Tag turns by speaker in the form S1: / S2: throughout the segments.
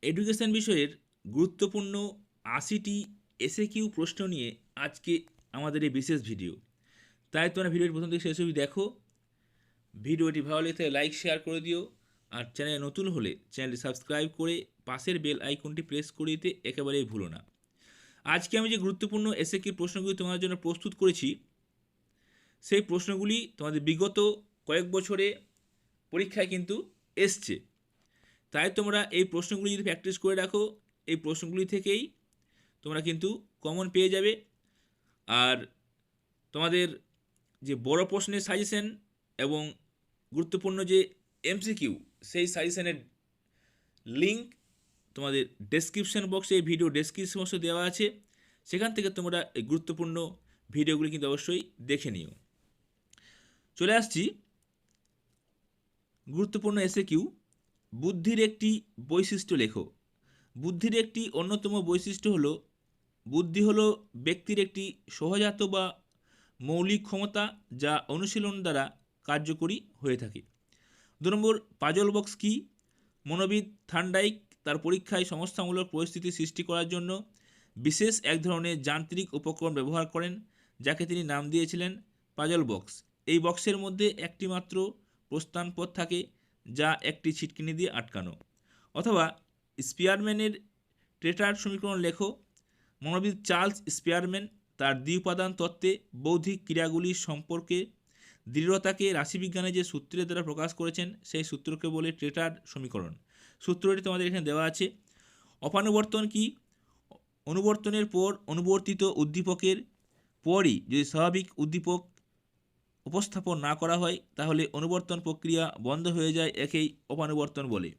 S1: Education বিষয়ের গুরুত্বপূর্ণ ৮০টি SAQ প্রশ্ন নিয়ে আজকে আমাদের এই বিশেষ ভিডিও। তাই তোমরা ভিডিওটি প্রথম থেকে শেষ অবধি দেখো। ভিডিওটি ভালো লেগে থাকলে লাইক শেয়ার করে দিও, আর চ্যানেলে নতুন হলে চ্যানেলটি সাবস্ক্রাইব করে পাশের বেল আইকনটি প্রেস করে দিতে একেবারেই ভুলো না। আজকে আমি যে গুরুত্বপূর্ণ এসএকিউ প্রশ্নগুলি তোমাদের জন্য প্রস্তুত করেছি, সেই প্রশ্নগুলি তোমাদের বিগত কয়েক বছরে পরীক্ষায় কিন্তু এসছে। তাই তোমরা এই প্রশ্নগুলি যদি প্র্যাকটিস করে রাখো, এই প্রশ্নগুলি থেকেই তোমরা কিন্তু কমন পেয়ে যাবে। আর তোমাদের যে বড় প্রশ্নের সাজেশন এবং গুরুত্বপূর্ণ যে এমসিকিউ, সেই সাজেশনের লিঙ্ক তোমাদের ডেসক্রিপশন বক্সে, এই ভিডিও ডেসক্রিপশন বক্সে দেওয়া আছে। সেখান থেকে তোমরা এই গুরুত্বপূর্ণ ভিডিওগুলি কিন্তু অবশ্যই দেখে নিও। চলে আসছি গুরুত্বপূর্ণ এসএকিউ। বুদ্ধির একটি বৈশিষ্ট্য লেখো। বুদ্ধির একটি অন্যতম বৈশিষ্ট্য হলো, বুদ্ধি হলো ব্যক্তির একটি সহজাত বা মৌলিক ক্ষমতা যা অনুশীলন দ্বারা কার্যকরী হয়ে থাকে। ২ নম্বর, পাজল বক্স কি? মনোবিদ থার্নডাইক তার পরীক্ষায় সমস্যামূলক পরিস্থিতি সৃষ্টি করার জন্য বিশেষ এক ধরনের যান্ত্রিক উপকরণ ব্যবহার করেন, যাকে তিনি নাম দিয়েছিলেন পাজল বক্স। এই বক্সের মধ্যে একটি মাত্র প্রস্থানপথ থাকে, যা একটি ছিটকিনি দিয়ে আটকানো। অথবা স্পিয়ারম্যানের টেট্রার সমীকরণ লেখো। মনোবিদ চার্লস স্পিয়ারম্যান তার দ্বিউপাদান তত্ত্বে বৌদ্ধিক ক্রিয়াগুলির সম্পর্কে দৃঢ়তাকে রাশিবিজ্ঞানে যে সূত্রের দ্বারা প্রকাশ করেছেন, সেই সূত্রকে বলে টেট্রার সমীকরণ। সূত্রটি তোমাদের এখানে দেওয়া আছে। অপানুবর্তন কি? অনুবর্তনের পর অনুবর্তিত উদ্দীপকের পরই যদি স্বাভাবিক উদ্দীপক উপস্থাপন না করা হয়, তাহলে অনুবর্তন প্রক্রিয়া বন্ধ হয়ে যায়, একেই অপানুবর্তন বলে।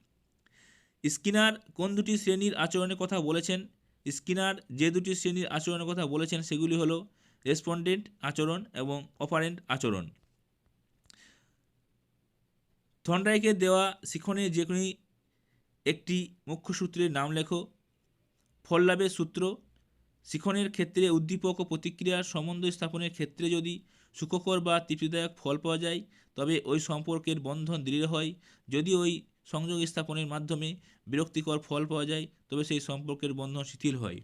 S1: স্কিনার কোন দুটি শ্রেণীর আচরণের কথা বলেছেন? স্কিনার যে দুটি শ্রেণীর আচরণের কথা বলেছেন সেগুলি হলো রেসপন্ডেন্ট আচরণ এবং অপারেন্ট আচরণ। থর্নডাইকের দেওয়া শিখনের যে কোনো একটি মুখ্য সূত্রের নাম লেখো। ফল লাভের সূত্র। শিখনের ক্ষেত্রে উদ্দীপক ও প্রতিক্রিয়ার সম্বন্ধ স্থাপনের ক্ষেত্রে যদি সুখকর বা তৃপ্তিদায়ক ফল পাওয়া যায়, তবে ওই সম্পর্কের বন্ধন দৃঢ় হয়। যদি ওই সংযোগ স্থাপনের মাধ্যমে বিরক্তিকর ফল পাওয়া যায়, তবে সেই সম্পর্কের বন্ধন শিথিল হয়।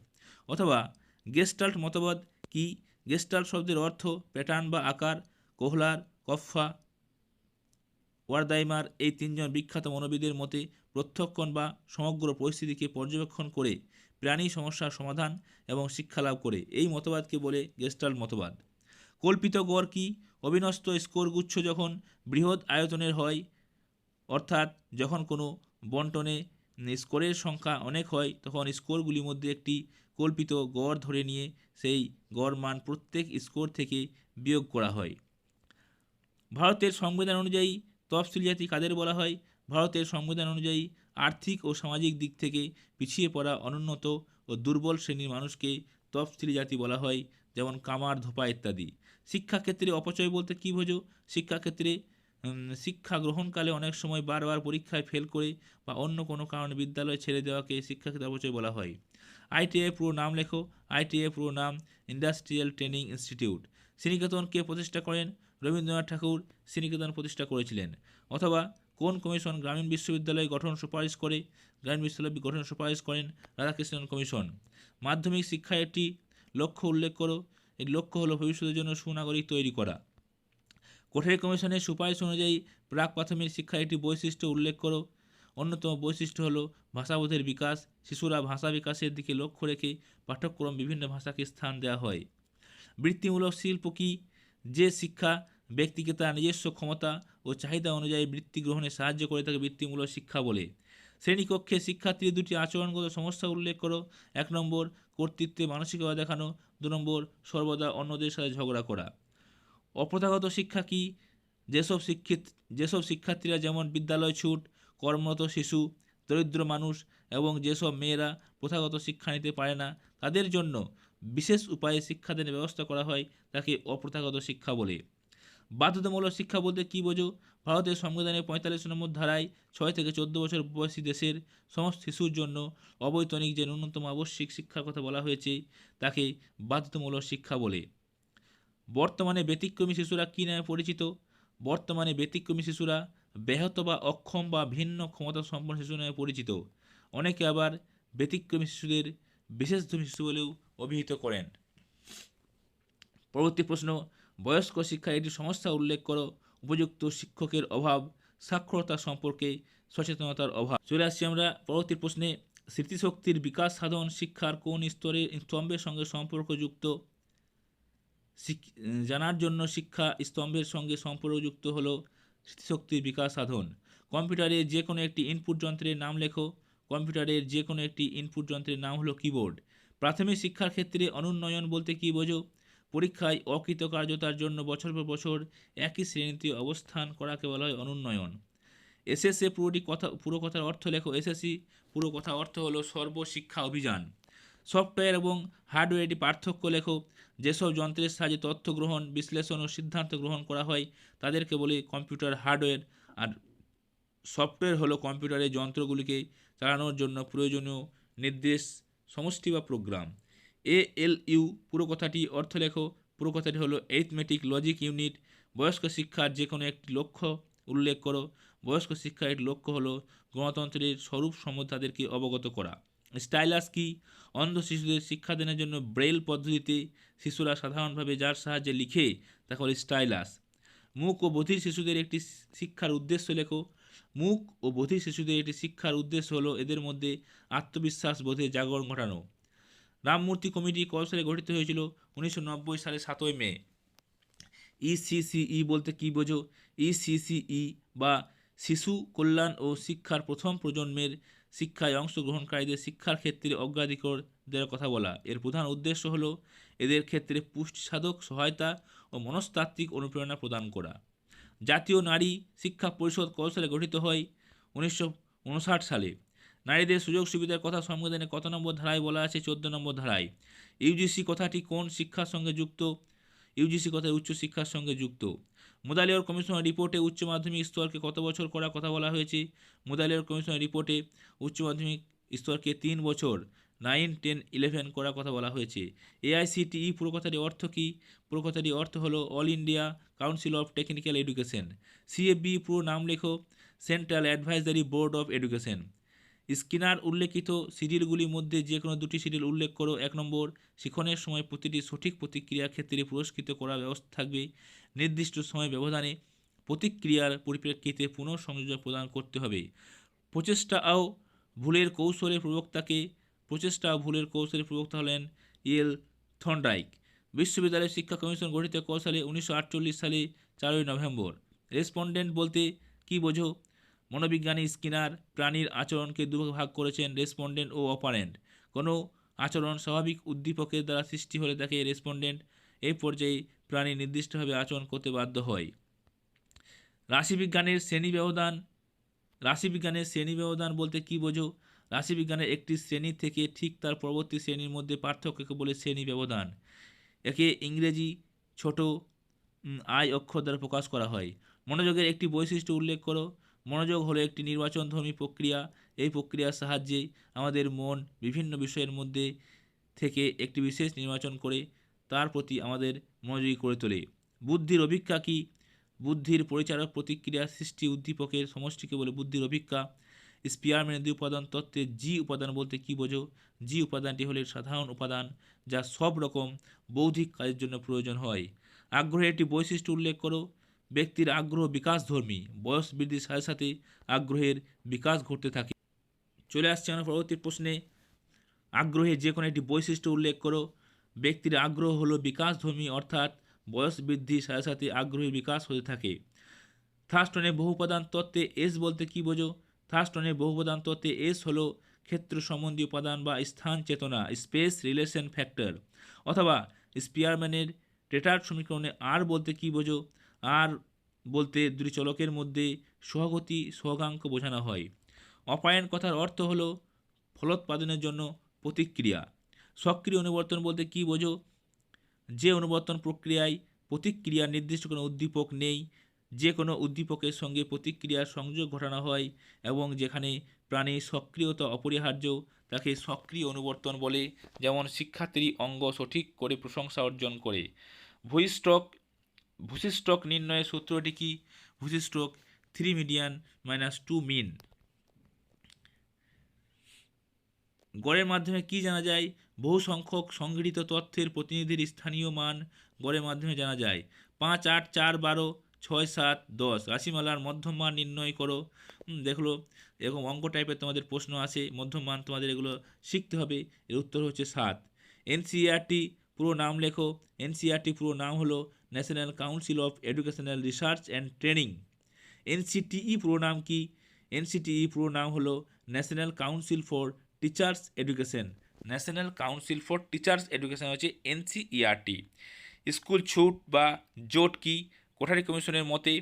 S1: অথবা গেস্টাল্ট মতবাদ কি? গেস্টাল্ট শব্দের অর্থ প্যাটার্ন বা আকার। কোহলার, কফফা, ওয়ারদাইমার এই তিনজন বিখ্যাত মনোবিদের মতে প্রত্যক্ষণ বা সমগ্র পরিস্থিতিকে পর্যবেক্ষণ করে প্রাণী সমস্যার সমাধান এবং শিক্ষালাভ করে এই মতবাদকে বলে গেস্টাল্ট মতবাদ। কল্পিত গড় কি? অবিন্যস্ত স্কোরগুচ্ছ যখন বৃহৎ আয়তনের হয়, অর্থাৎ যখন কোনো বন্টনে স্কোরের সংখ্যা অনেক হয়, তখন স্কোরগুলির মধ্যে একটি কল্পিত গড় ধরে নিয়ে সেই গড় মান প্রত্যেক স্কোর থেকে বিয়োগ করা হয়। ভারতের সংবিধান অনুযায়ী তফসিলি জাতি কাদের বলা হয়? ভারতের সংবিধান অনুযায়ী আর্থিক ও সামাজিক দিক থেকে পিছিয়ে পড়া, অনুন্নত ও দুর্বল শ্রেণীর মানুষকে তফসিলি জাতি বলা হয়, যেমন কামার, ধোপা ইত্যাদি। শিক্ষাক্ষেত্রে অপচয় বলতে কী বোঝো? শিক্ষাক্ষেত্রে শিক্ষা গ্রহণকালে অনেক সময় বারবার পরীক্ষায় ফেল করে বা অন্য কোনো কারণে বিদ্যালয় ছেড়ে দেওয়াকে শিক্ষাক্ষেত্রে অপচয় বলা হয়। আইটিআই পুরো নাম লেখো। আইটিআই পুরো নাম ইন্ডাস্ট্রিয়াল ট্রেনিং ইনস্টিটিউট। শ্রীনিকেতন কে প্রতিষ্ঠা করেন? রবীন্দ্রনাথ ঠাকুর শ্রীনিকেতন প্রতিষ্ঠা করেছিলেন। অথবা কোন কমিশন গ্রামীণ বিশ্ববিদ্যালয় গঠন সুপারিশ করে? গ্রামীণ বিশ্ববিদ্যালয় গঠন সুপারিশ করেন রাধাকৃষ্ণন কমিশন। মাধ্যমিক শিক্ষার একটি লক্ষ্য উল্লেখ করো। এর লক্ষ্য হলো ভবিষ্যতের জন্য সুনাগরিক তৈরি করা। কোঠারি কমিশনের সুপারিশ অনুযায়ী প্রাক প্রাথমিক শিক্ষার একটি বৈশিষ্ট্য উল্লেখ করো। অন্যতম বৈশিষ্ট্য হলো ভাষাবোধের বিকাশ। শিশুরা ভাষা বিকাশের দিকে লক্ষ্য রেখে পাঠ্যক্রম বিভিন্ন ভাষাকে স্থান দেওয়া হয়। বৃত্তিমূলক শিল্প কি? যে শিক্ষা ব্যক্তিকে তার নিজস্ব ক্ষমতা ও চাহিদা অনুযায়ী বৃত্তি গ্রহণে সাহায্য করে তাকে বৃত্তিমূলক শিক্ষা বলে। শ্রেণীকক্ষে শিক্ষার্থীর দুটি আচরণগত সমস্যা উল্লেখ করো। ১ নম্বর, কর্তৃত্বে মানসিকতা দেখানো। ২ নম্বর, সর্বদা অন্যদের সাথে ঝগড়া করা। অপ্রথাগত শিক্ষা কি? যেসব শিক্ষার্থীরা, যেমন বিদ্যালয় ছুট, কর্মরত শিশু, দরিদ্র মানুষ এবং যেসব মেয়েরা প্রথাগত শিক্ষা নিতে পারে না, তাদের জন্য বিশেষ উপায়ে শিক্ষাদানের ব্যবস্থা করা হয়, তাকে অপ্রথাগত শিক্ষা বলে। বাধ্যতামূলক শিক্ষা বলতে কী বোঝো? ভারতের সংবিধানের ৪৫ নম্বর ধারায় ৬ থেকে ১৪ বছর বয়সী দেশের সমস্ত শিশুর জন্য অবৈতনিক যে ন্যূনতম আবশ্যিক শিক্ষার কথা বলা হয়েছে, তাকে বাধ্যতামূলক শিক্ষা বলে। বর্তমানে ব্যতিক্রমী শিশুরা কী নামে পরিচিত? বর্তমানে ব্যতিক্রমী শিশুরা ব্যাহত বা অক্ষম বা ভিন্ন ক্ষমতা সম্পন্ন শিশু নামে পরিচিত। অনেকে আবার ব্যতিক্রমী শিশুদের বিশেষধর্মী শিশু বলেও অভিহিত করেন। পরবর্তী প্রশ্ন, বয়স্ক শিক্ষায় একটি সমস্যা উল্লেখ করো। উপযুক্ত শিক্ষকের অভাব, সাক্ষরতা সম্পর্কে সচেতনতার অভাব। চলে আসছি আমরা পরবর্তী প্রশ্নে, স্মৃতিশক্তির বিকাশ সাধন শিক্ষার কোন স্তম্ভের সঙ্গে সম্পর্কযুক্ত? জানার জন্য শিক্ষা স্তম্ভের সঙ্গে সম্পর্কযুক্ত হলো স্মৃতিশক্তির বিকাশ সাধন। কম্পিউটারের যে কোনো একটি ইনপুট যন্ত্রের নাম লেখো। কম্পিউটারের যে কোনো একটি ইনপুট যন্ত্রের নাম হলো কিবোর্ড। প্রাথমিক শিক্ষার ক্ষেত্রে অনুন্নয়ন বলতে কী বোঝো? পরীক্ষায় অকৃতকার্যতার জন্য বছর পর বছর একই শ্রেণীতে অবস্থান করাকে বলা হয় অনুন্নয়ন। এসএসএ পুরো কথার অর্থ লেখো। এসএসসি পুরো কথা অর্থ হলো সর্বশিক্ষা অভিযান। সফটওয়্যার এবং হার্ডওয়্যারটি পার্থক্য লেখো। যেসব যন্ত্রের সাহায্যে তথ্য গ্রহণ, বিশ্লেষণ ও সিদ্ধান্ত গ্রহণ করা হয় তাদেরকে বলে কম্পিউটার হার্ডওয়্যার, আর সফটওয়্যার হলো কম্পিউটারের যন্ত্রগুলিকে চালানোর জন্য প্রয়োজনীয় নির্দেশ সমষ্টি বা প্রোগ্রাম। এএলইউ পুরো কথাটি অর্থ লেখো। পুরো কথাটি হলো অ্যারিথমেটিক লজিক ইউনিট। বয়স্ক শিক্ষার যে কোনো একটি লক্ষ্য উল্লেখ করো। বয়স্ক শিক্ষার একটি লক্ষ্য হলো গণতন্ত্রের স্বরূপ সম্বন্ধে তাদেরকে অবগত করা। স্টাইলাস কি? অন্ধ শিশুদের শিক্ষাদানের জন্য ব্রেইল পদ্ধতিতে শিশুরা সাধারণভাবে যার সাহায্যে লিখে তাকে বলে স্টাইলাস। মূক ও বধির শিশুদের একটি শিক্ষার উদ্দেশ্য লেখো। মূক ও বধির শিশুদের একটি শিক্ষার উদ্দেশ্য হলো এদের মধ্যে আত্মবিশ্বাস বোধে জাগরণ ঘটানো। রামমূর্তি কমিটি কত সালে গঠিত হয়েছিল? 1990 সালে 7ই মে। ইসিসিই বলতে কী বোঝো? ইসিসিই বা শিশু কল্যাণ ও শিক্ষার প্রথম প্রজন্মের শিক্ষায় অংশগ্রহণকারীদের শিক্ষার ক্ষেত্রে অগ্রাধিকার দেওয়ার কথা বলা। এর প্রধান উদ্দেশ্য হলো এদের ক্ষেত্রে পুষ্টিসাধক সহায়তা ও মনস্তাত্ত্বিক অনুপ্রেরণা প্রদান করা। জাতীয় নারী শিক্ষা পরিষদ কত সালে গঠিত হয়? 1959 সালে। নারীদের সুযোগ সুবিধার কথা সংবিধানে কত নম্বর ধারায় বলা আছে? 14 নম্বর ধারায়। ইউজিসি কথাটি কোন শিক্ষার সঙ্গে যুক্ত? ইউজিসি কথায় উচ্চ শিক্ষার সঙ্গে যুক্ত। মুদালিয়র কমিশনের রিপোর্টে উচ্চ মাধ্যমিক স্তরকে কত বছর করার কথা বলা হয়েছে? মুদালিয়র কমিশনের রিপোর্টে উচ্চ মাধ্যমিক স্তরকে 3 বছর 9, 10, 11 করার কথা বলা হয়েছে। এআইসিটিই পুরো কথাটি অর্থ কী? পুরো কথাটি অর্থ হলো all India council of technical education. CFB পুরো নাম লেখো। Central advisory board of education. Skinner উল্লেখিত সিরিয়ালগুলির মধ্যে যে কোনো দুটি সিরিয়াল উল্লেখ করো। 1 নম্বর, শিখনের সময় প্রতিটি সঠিক প্রতিক্রিয়ার ক্ষেত্রে পুরস্কৃত করার ব্যবস্থা থাকবে। নির্দিষ্ট সময় ব্যবধানে প্রতিক্রিয়ার পরিপ্রেক্ষিতে পুনঃসংযোগ প্রদান করতে হবে। প্রচেষ্টা ও ভুলের কৌশলের প্রবক্তা হলেন ইয়েল থর্নডাইক। বিশ্ববিদ্যালয় শিক্ষা কমিশন গঠিত কত সালে? 1948 সালে 4ই নভেম্বর। রেসপন্ডেন্ট বলতে কী বোঝো? মনোবিজ্ঞানী স্কিনার প্রাণীর আচরণকে দুভাগে ভাগ করেছেন, রেসপন্ডেন্ট ও অপারেন্ট। কোনো আচরণ স্বাভাবিক উদ্দীপকের দ্বারা সৃষ্টি হলে তাকে রেসপন্ডেন্ট। এই পর্যায়ে প্রাণী নির্দিষ্টভাবে আচরণ করতে বাধ্য হয়। রাশিবিজ্ঞানের শ্রেণী ব্যবধান বলতে কী বোঝো? রাশিবিজ্ঞানের একটি শ্রেণী থেকে ঠিক তার পরবর্তী শ্রেণীর মধ্যে পার্থক্যকে বলে শ্রেণী ব্যবধান। একে ইংরেজি ছোট আই অক্ষর দ্বারা প্রকাশ করা হয়। মনোযোগের একটি বৈশিষ্ট্য উল্লেখ করো। মনোযোগ হলো একটি নির্বাচনধর্মী প্রক্রিয়া। এই প্রক্রিয়ার সাহায্যে আমাদের মন বিভিন্ন বিষয়ের মধ্যে থেকে একটি বিশেষ নির্বাচন করে তার প্রতি আমাদের মনোযোগী করে তোলে। বুদ্ধির অভিক্ষা কী? বুদ্ধির পরিচালক প্রতিক্রিয়া সৃষ্টি উদ্দীপকের সমষ্টিকে বলে বুদ্ধির অভিক্ষা। স্পিয়ারম্যানের 2 উপাদান তত্ত্বে জি উপাদান বলতে কী বোঝো? জি উপাদানটি হলো সাধারণ উপাদান যা সব রকম বৌদ্ধিক কাজের জন্য প্রয়োজন হয়। আগ্রহের একটি বৈশিষ্ট্য উল্লেখ করো। ব্যক্তির আগ্রহ বিকাশধর্মী। বয়স বৃদ্ধির সাথে সাথে আগ্রহের বিকাশ ঘটতে থাকে। চলে আসছে আমরা পরবর্তী প্রশ্নে, আগ্রহের যে কোনো একটি বৈশিষ্ট্য উল্লেখ করো। ব্যক্তির আগ্রহ হলো বিকাশধর্মী, অর্থাৎ বয়স বৃদ্ধির সাথে সাথে আগ্রহের বিকাশ হতে থাকে। থার্স্টনের বহুউপাদান তত্ত্বে এস বলতে কী বোঝো? থার্স্টনের বহুউপাদান তত্ত্বে এস হলো ক্ষেত্র সম্বন্ধীয় উপাদান বা স্থান চেতনা, স্পেস রিলেশন ফ্যাক্টর। অথবা স্পিয়ারম্যানের টেটার্ড সমীকরণে আর বলতে কী বোঝো? আর বলতে দুটি চলকের মধ্যে সহগতি সহগাঙ্ক বোঝানো হয়। অপারেন্ট কথার অর্থ হলো ফলোৎপাদনের জন্য প্রতিক্রিয়া। সক্রিয় অনুবর্তন বলতে কী বোঝো? যে অনুবর্তন প্রক্রিয়ায় প্রতিক্রিয়ার নির্দিষ্ট কোনো উদ্দীপক নেই, যে কোনো উদ্দীপকের সঙ্গে প্রতিক্রিয়ার সংযোগ ঘটানো হয় এবং যেখানে প্রাণীর সক্রিয়তা অপরিহার্য তাকে সক্রিয় অনুবর্তন বলে। যেমন শিক্ষার্থী অঙ্গ সঠিক করে প্রশংসা অর্জন করে। ভূশিষ্টক নির্ণয়ের সূত্রটি কি? ভূশিষ্টক 3 মিডিয়ান - 2 মিন। গড়ের মাধ্যমে কি জানা যায়? বহু সংখ্যক সংগৃহীত তথ্যের প্রতিনিধির স্থানীয় মান গড়ের মাধ্যমে জানা যায়। 5, 8, 4, 12, 6, 7, 10 রাশিমালার মধ্যম মান নির্ণয় করো। দেখলো এরকম অঙ্ক টাইপের তোমাদের প্রশ্ন আছে, মধ্যম মান তোমাদের এগুলো শিখতে হবে। এর উত্তর হচ্ছে 7। এনসিইআরটি পুরো নাম লেখো। এনসিইআরটি পুরো নাম হলো national council of educational research and training. NCTE পুরো নাম কি? এনসিটিই পুরো নাম হলো national Council for teachers education. National Council for teachers education হচ্ছে এনসিইআরটি। স্কুল ছুট বা জোট কি? কোঠারি কমিশনের মতে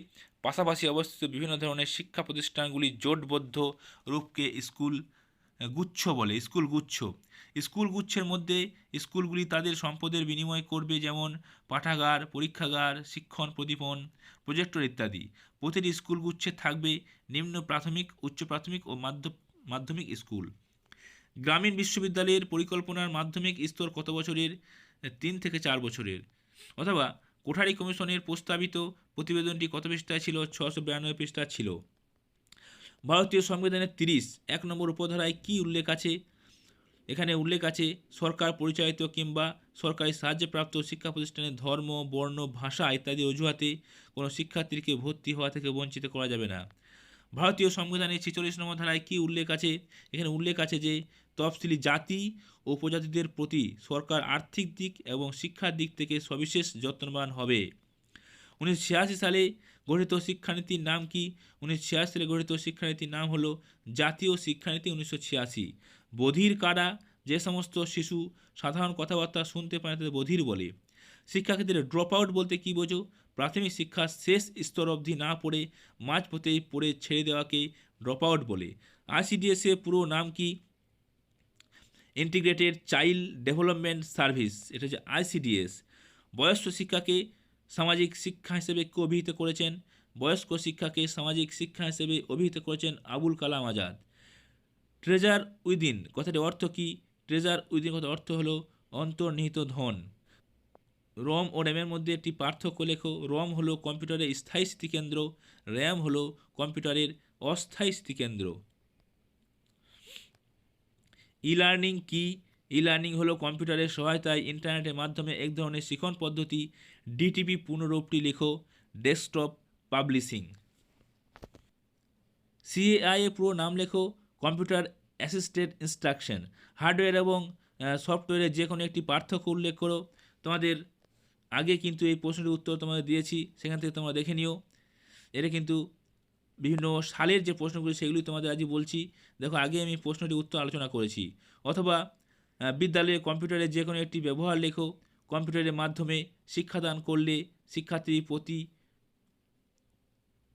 S1: পাশাপাশি অবস্থিত বিভিন্ন ধরনের শিক্ষা প্রতিষ্ঠানগুলি জোটবদ্ধ রূপকে স্কুল গুচ্ছ বলে। স্কুল গুচ্ছ। স্কুল গুচ্ছের মধ্যে স্কুলগুলি তাদের সম্পদের বিনিময় করবে, যেমন পাঠাগার, পরীক্ষাগার, শিক্ষণ প্রদীপন, প্রজেক্টর ইত্যাদি। প্রতিটি স্কুল গুচ্ছে থাকবে নিম্ন প্রাথমিক, উচ্চ প্রাথমিক ও মাধ্যমিক স্কুল। গ্রামীণ বিশ্ববিদ্যালয়ের পরিকল্পনার মাধ্যমিক স্তর কত বছরের? 3 থেকে 4 বছরের। অথবা কোঠারি কমিশনের প্রস্তাবিত প্রতিবেদনটি কত পৃষ্ঠায় ছিল? 692 পৃষ্ঠা ছিল। ভারতীয় সংবিধানের 1 নম্বর উপধারায় কি উল্লেখ আছে? এখানে উল্লেখ আছে সরকার পরিচালিত কিংবা সরকারি সাহায্যপ্রাপ্ত শিক্ষা প্রতিষ্ঠানে ধর্ম, বর্ণ, ভাষা ইত্যাদি অজুহাতে কোনো শিক্ষার্থীকে ভর্তি হওয়া থেকে বঞ্চিত করা যাবে না। ভারতীয় সংবিধানের 46 নম্বর ধারায় কি উল্লেখ আছে? এখানে উল্লেখ আছে যে তফসিলি জাতি ও উপজাতিদের প্রতি সরকার আর্থিক দিক এবং শিক্ষার দিক থেকে সবিশেষ যত্নবান হবে। 1986 সালে গঠিত শিক্ষানীতির নাম কি? 1986 সালে গঠিত শিক্ষানীতির নাম হলো জাতীয় শিক্ষানীতি 1986। বধির কারা? যে সমস্ত শিশু সাধারণ কথাবার্তা শুনতে পারে তাদের বধির বলে। শিক্ষাক্ষেত্রে ড্রপ আউট বলতে কী বোঝো? প্রাথমিক শিক্ষার শেষ স্তর অবধি না পড়ে মাঝপথেই পড়ে ছেড়ে দেওয়াকে ড্রপ আউট বলে। আইসিডিএস এর পুরো নাম কি? ইন্টিগ্রেটেড চাইল্ড ডেভেলপমেন্ট সার্ভিস, এটা হচ্ছে আইসিডিএস। বয়স্ক শিক্ষাকে সামাজিক শিক্ষা হিসেবে কে অভিহিত করেছেন? বয়স্ক শিক্ষাকে সামাজিক শিক্ষা হিসেবে অভিহিত করেছেন আবুল কালাম আজাদ। ট্রেজার উইদিন কথাটির অর্থ কি? ট্রেজার উইদিন কথার অর্থ হলো অন্তর্নিহিত ধন। রম ও র্যামের মধ্যে একটি পার্থক্য লেখো। রম হলো কম্পিউটারের স্থায়ী স্মৃতিকেন্দ্র, র্যাম হলো কম্পিউটারের অস্থায়ী স্মৃতিকেন্দ্র। ই লার্নিং কি? ই লার্নিং হলো কম্পিউটারের সহায়তায় ইন্টারনেটের মাধ্যমে এক ধরনের শিখন পদ্ধতি। ডিটিপি পুনরূপটি লেখো, ডেস্কটপ পাবলিশিং। সিএআই এর পুরো নাম লেখো, কম্পিউটার অ্যাসিস্টেড ইনস্ট্রাকশন। হার্ডওয়্যার এবং সফটওয়্যারের যে কোনো একটি পার্থক্য উল্লেখ করো। তোমাদের আগে কিন্তু এই প্রশ্নের উত্তর তোমাদের দিয়েছি, সেখান থেকে তোমরা দেখে নিও। এটা কিন্তু বিভিন্ন সালের যে প্রশ্নগুলি সেগুলি তোমাদের আজই বলছি। দেখো আগে আমি প্রশ্নটির উত্তর আলোচনা করেছি। অথবা বিদ্যালয়ে কম্পিউটারের যে কোনো একটি ব্যবহার লেখো। কম্পিউটারের মাধ্যমে শিক্ষাদান করলে শিক্ষার্থীর প্রতি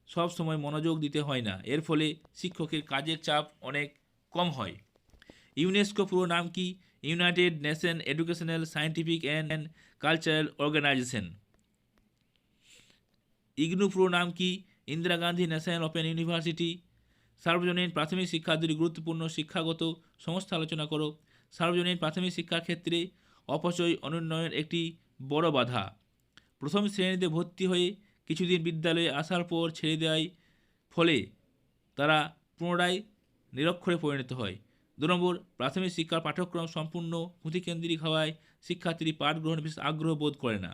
S1: সব সময় মনোযোগ দিতে হয় না, এর ফলে শিক্ষকের কাজের চাপ অনেক কম হয়। ইউনেস্কো পুরো নাম কি? United Nation educational, scientific and cultural organisation. IGNOU পুরো নাম কি? Indira Gandhi national open university. সার্বজনীন প্রাথমিক শিক্ষার দুটি গুরুত্বপূর্ণ শিক্ষাগত সংস্থা আলোচনা করো। সার্বজনীন প্রাথমিক শিক্ষার ক্ষেত্রে অপচয় অনুন্নয়নের একটি বড় বাধা। প্রথম শ্রেণীতে ভর্তি হয়ে কিছুদিন বিদ্যালয়ে আসার পর ছেড়ে দেওয়ার ফলে তারা পুনরায় নিরক্ষরে পরিণত হয়। 2 নম্বর, প্রাথমিক শিক্ষার পাঠ্যক্রম সম্পূর্ণ পুঁথিকেন্দ্রিক হওয়ায় শিক্ষার্থীরা পাঠ গ্রহণে বিশেষ আগ্রহ বোধ করে না।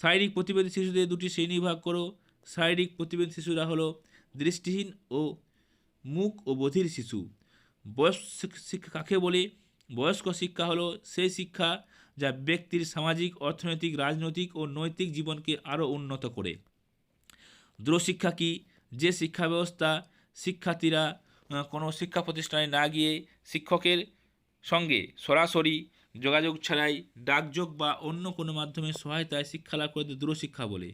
S1: শারীরিক প্রতিবন্ধী শিশুদের দুটি শ্রেণী ভাগ করো। শারীরিক প্রতিবন্ধী শিশুরা হলো দৃষ্টিহীন ও মূক ও বধির শিশু। বয়স্ক শিক্ষা কাকে বলে? বয়স্ক শিক্ষা হলো সেই শিক্ষা যা ব্যক্তির সামাজিক, অর্থনৈতিক, রাজনৈতিক ও নৈতিক জীবনকে আরও উন্নত করে। দূরশিক্ষা কি? যে শিক্ষা ব্যবস্থা শিক্ষার্থীরা কোনো শিক্ষা প্রতিষ্ঠানে না গিয়ে শিক্ষকের সঙ্গে সরাসরি যোগাযোগ ছাড়াই ডাকযোগ বা অন্য কোনো মাধ্যমে সহায়তায় শিক্ষা লাভ করে দূরশিক্ষা বলে।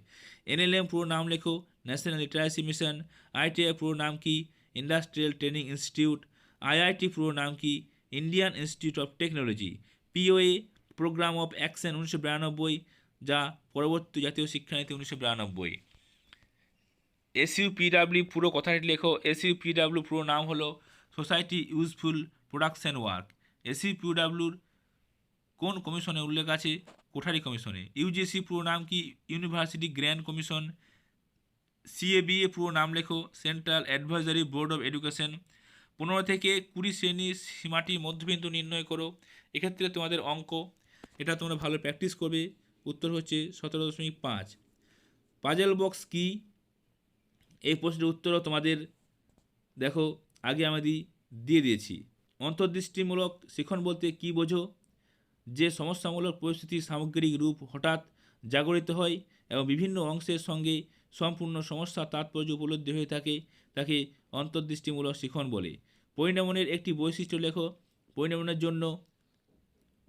S1: এনএলএম পুরো নাম লেখো, ন্যাশনাল লিটারেসি মিশন। আইটিআই পুরো নাম কি? Industrial training institute. আইআইটি পুরো নাম কি? Indian Institute of Technology. POA programme of action 1992, যা পরবর্তী জাতীয় শিক্ষানীতি 1992। এসইউপিডাব্লিউ পুরো কথাটি লেখো। এসইউপিডাব্লিউ পুরো নাম হলো সোসাইটি ইউজফুল প্রোডাকশন ওয়ার্ক। এসইউপিডাব্লিউর কোন কমিশনে উল্লেখ আছে? কোঠারি কমিশনে। ইউজিসি পুরো নাম কি? University grand commission. সিএবিএ পুরো নাম লেখো, central advisory board of education. 15 থেকে 20 শ্রেণীর সীমাটির মধ্যবিন্দু নির্ণয় করো। এক্ষেত্রে তোমাদের অঙ্ক, এটা তোমরা ভালো প্র্যাকটিস করবে। উত্তর হচ্ছে 17.5। পাজেল বক্স কি? এই প্রশ্নের উত্তরও তোমাদের দেখো আগে আমি দিয়ে দিয়েছি। অন্তর্দৃষ্টিমূলক শিখন বলতে কি বোঝো? যে সমস্যামূলক পরিস্থিতির সামগ্রিক রূপ হঠাৎ জাগরিত হয় এবং বিভিন্ন অংশের সঙ্গে সম্পূর্ণ সমস্যা তাৎপর্য উপলব্ধি হয়ে থাকে, তাকে অন্তর্দৃষ্টিমূলক শিখন বলে। পরিণামনের একটি বৈশিষ্ট্য লেখো। পরিণামনের জন্য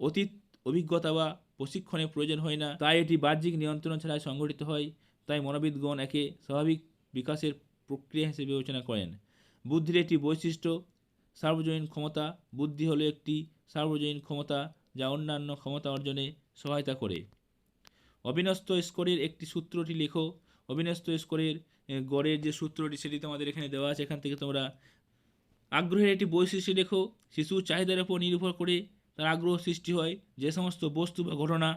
S1: অতীত অভিজ্ঞতা বা প্রশিক্ষণের প্রয়োজন হয় না, তাই এটি বাহ্যিক নিয়ন্ত্রণ ছাড়াই সংঘটিত হয়। তাই মনোবিদগণ একে স্বাভাবিক বিকাশের প্রক্রিয়া হিসেবে বিবেচনা করেন। বুদ্ধির একটি বৈশিষ্ট্য সার্বজনীন ক্ষমতা। বুদ্ধি হলো একটি সার্বজনীন ক্ষমতা যা অন্যান্য ক্ষমতা অর্জনে সহায়তা করে। অবিন্যস্ত স্কোরের একটি সূত্রটি লেখো। অবিন্যস্ত স্কোরের গড়ের যে সূত্রটি সেটি তোমাদের এখানে দেওয়া আছে, এখান থেকে তোমরা আগ্রহের একটি বৈশিষ্ট্য লেখো। শিশুর চাহিদার উপর নির্ভর করে তার আগ্রহ সৃষ্টি হয়। যে সমস্ত বস্তু বা ঘটনা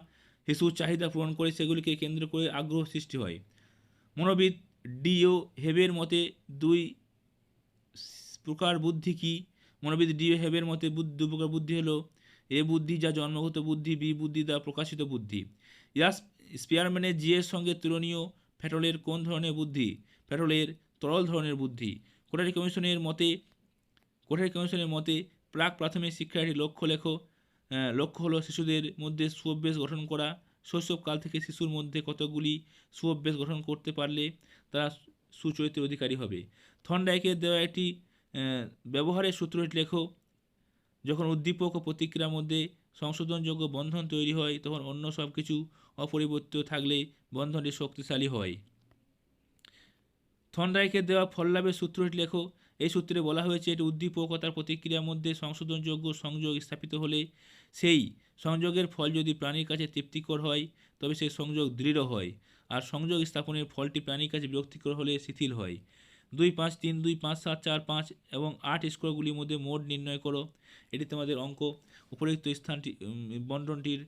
S1: শিশুর চাহিদা পূরণ করে সেগুলিকে কেন্দ্র করে আগ্রহ সৃষ্টি হয়। মনোবিদ ডি.ও. হেবের মতে দুই প্রকার বুদ্ধি কি? মনোবিদ ডি.ও. হেবের মতে দুই প্রকার বুদ্ধি হলো এ বুদ্ধি যা জন্মগত বুদ্ধি, বি বুদ্ধি দ্বারা প্রকাশিত বুদ্ধি। স্পিয়ারম্যানের জিএর সঙ্গে তুলনীয় ফ্যাটলের কোন ধরনের বুদ্ধি? ফ্যাটলের তরল ধরনের বুদ্ধি। কোটারি কমিশনের মতে প্রাক প্রাথমিক শিক্ষার একটি লক্ষ্য লেখো। লক্ষ্য হলো শিশুদের মধ্যে সুঅভ্যাস গঠন করা। শৈশবকাল থেকে শিশুর মধ্যে কতগুলি সুঅভ্যাস গঠন করতে পারলে তারা সুচরিত্রের অধিকারী হবে। থর্নডাইকের দেওয়া একটি ব্যবহারের সূত্রটি লেখো। যখন উদ্দীপক ও প্রতিক্রিয়ার মধ্যে সংশোধনযোগ্য বন্ধন তৈরি হয় তখন অন্য সব কিছু অপরিবর্তিত থাকলে বন্ধনটি শক্তিশালী হয়। থর্নডাইকের দেওয়া ফললাভের সূত্রটি লেখো। এই সূত্রে বলা হয়েছে এটি উদ্দীপক ও তার প্রতিক্রিয়ার মধ্যে সংশোধনযোগ্য সংযোগ স্থাপিত হলে সেই সংযোগের ফল যদি প্রাণীর কাছে তৃপ্তিকর হয় তবে সেই সংযোগ দৃঢ় হয়, আর সংযোগ স্থাপনের ফলটি প্রাণীর কাছে বিরক্তিকর হলে শিথিল হয়। 2, 5, 3, 2, 5, 7, 4, 5 এবং 8 স্কোরগুলির মধ্যে মোড নির্ণয় করো। এটি তোমাদের অঙ্ক। উপরিক্ত স্থানটি বন্টনটির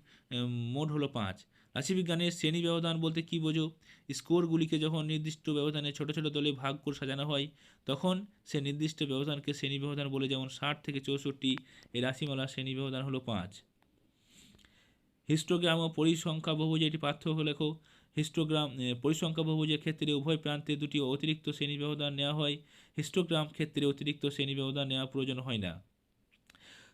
S1: মোড হলো 5। রাশিবিজ্ঞানের শ্রেণী ব্যবধান বলতে কী বোঝো? স্কোরগুলিকে যখন নির্দিষ্ট ব্যবধানে ছোট ছোট দলে ভাগ করে সাজানো হয় তখন সে নির্দিষ্ট ব্যবধানকে শ্রেণী ব্যবধান বলে। যেমন 60 থেকে 64 এই রাশিমালার শ্রেণী ব্যবধান হলো 5। হিস্টোগ্রাম ও পরিসংখ্যা বহুভুজ এটি পার্থক্য লেখো। হিস্টোগ্রাম পরিসংখ্যা বহুভুজের ক্ষেত্রে উভয় প্রান্তে দুটি অতিরিক্ত শ্রেণী ব্যবধান নেওয়া হয়। হিস্টোগ্রাম ক্ষেত্রে অতিরিক্ত শ্রেণী ব্যবধান নেওয়া প্রয়োজন হয় না।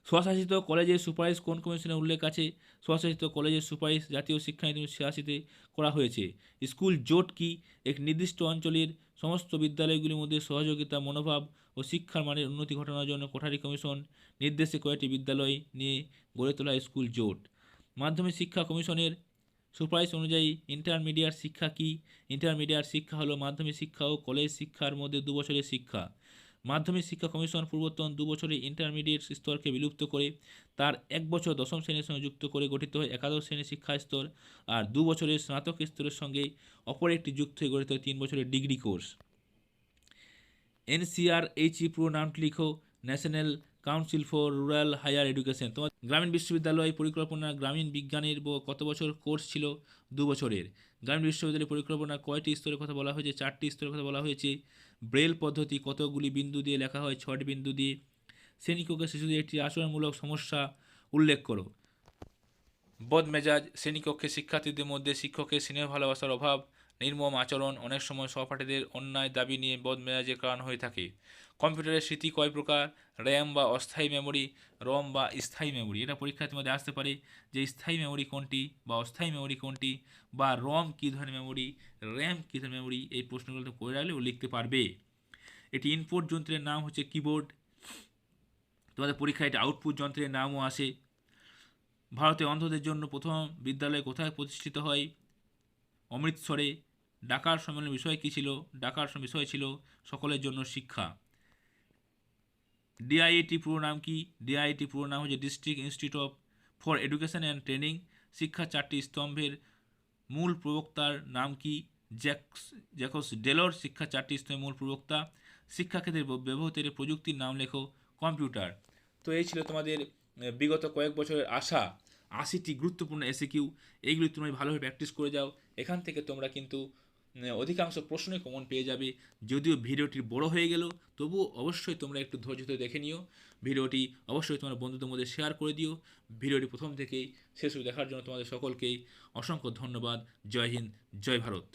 S1: স্বশাসিত কলেজের সুপারিশ কোন কমিশনের উল্লেখ আছে? স্বশাসিত কলেজের সুপারিশ জাতীয় শিক্ষানীতি 1986-তে করা হয়েছে। স্কুল জোট কি? এক নির্দিষ্ট অঞ্চলের সমস্ত বিদ্যালয়গুলির মধ্যে সহযোগিতা মনোভাব ও শিক্ষার মানের উন্নতি ঘটানোর জন্য কোঠারি কমিশন নির্দেশে কয়েকটি বিদ্যালয় নিয়ে গড়ে তোলা স্কুল জোট। মাধ্যমিক শিক্ষা কমিশনের সুপারিশ অনুযায়ী ইন্টারমিডিয়েট শিক্ষা কি? ইন্টারমিডিয়েট শিক্ষা হলো মাধ্যমিক শিক্ষা ও কলেজ শিক্ষার মধ্যে 2 বছরের শিক্ষা। মাধ্যমিক শিক্ষা কমিশন পূর্বতন 2 বছরের ইন্টারমিডিয়েট স্তরকে বিলুপ্ত করে তার 1 বছর দশম শ্রেণীর সঙ্গে যুক্ত করে গঠিত হয় একাদশ শ্রেণীর শিক্ষা স্তর, আর 2 বছরের স্নাতক স্তরের সঙ্গে অপর একটি যুক্ত হয়ে গঠিত হয় 3 বছরের ডিগ্রি কোর্স। এনসিআরএইচই পুরো নামটি লিখো। National Council for Rural Higher Education. তোমার গ্রামীণ বিশ্ববিদ্যালয় পরিকল্পনা গ্রামীণ বিজ্ঞানের কত বছর কোর্স ছিল? 2 বছরের। গ্রামীণ বিশ্ববিদ্যালয় পরিকল্পনা কয়টি স্তরের কথা বলা হয়েছে? 4টি স্তরের কথা বলা হয়েছে। ব্রেল পদ্ধতি কতগুলি বিন্দু দিয়ে লেখা হয়? 6টি বিন্দু দিয়ে। শ্রেণীকক্ষে শিশুদের একটি আচরণমূলক সমস্যা উল্লেখ করো। বদমেজাজ। শ্রেণীকক্ষে শিক্ষার্থীদের মধ্যে শিক্ষকের স্নেহ ভালোবাসার অভাব, নির্মম আচরণ, অনেক সময় সহপাঠীদের অন্যায় দাবি নিয়ে বদমেজাজের কারণ হয়ে থাকে। কম্পিউটারের স্মৃতি কয় প্রকার? র্যাম বা অস্থায়ী মেমোরি, রম বা স্থায়ী মেমোরি। এটা পরীক্ষার মধ্যে আসতে পারে যে স্থায়ী মেমোরি কোনটি বা অস্থায়ী মেমোরি কোনটি, বা রম কী ধরনের মেমোরি, র্যাম কী ধরনের মেমোরি। এই প্রশ্নগুলো তো করে রাখলে ও লিখতে পারবে। এটি ইনপুট যন্ত্রের নাম হচ্ছে কিবোর্ড। তোমাদের পরীক্ষায় এটি আউটপুট যন্ত্রের নামও আসে। ভারতে অন্ধদের জন্য প্রথম বিদ্যালয় কোথায় প্রতিষ্ঠিত হয়? অমৃতসরে। ডাকার সম্মেলনের বিষয় কী ছিল? ডাকার বিষয় ছিল সকলের জন্য শিক্ষা। ডিআইএটি পুরো নাম কি? ডিআইএটি পুরো নাম হচ্ছে district institute for education and training. শিক্ষা 4টি স্তম্ভের মূল প্রবক্তার নাম কি? জ্যাকস ডেলর শিক্ষা 4টি স্তম্ভের মূল প্রবক্তা। শিক্ষাক্ষেত্রে ব্যবহৃত প্রযুক্তির নাম লেখো। কম্পিউটার। তো এই ছিল তোমাদের বিগত কয়েক বছরের আসা 80টি গুরুত্বপূর্ণ এসিকিউ। এইগুলি তুমি ভালোভাবে প্র্যাকটিস করে যাও। এখান থেকে তোমরা কিন্তু অধিকাংশ প্রশ্নই কমন পেয়ে যাবে। যদিও ভিডিওটি বড় হয়ে গেল, তবুও অবশ্যই তোমরা একটু ধৈর্য ধরে দেখে নিও। ভিডিওটি অবশ্যই তোমার বন্ধুদের মধ্যে শেয়ার করে দিও। ভিডিওটি প্রথম থেকেই শেষ অবধি দেখার জন্য তোমাদের সকলকেই অসংখ্য ধন্যবাদ। জয় হিন্দ, জয় ভারত।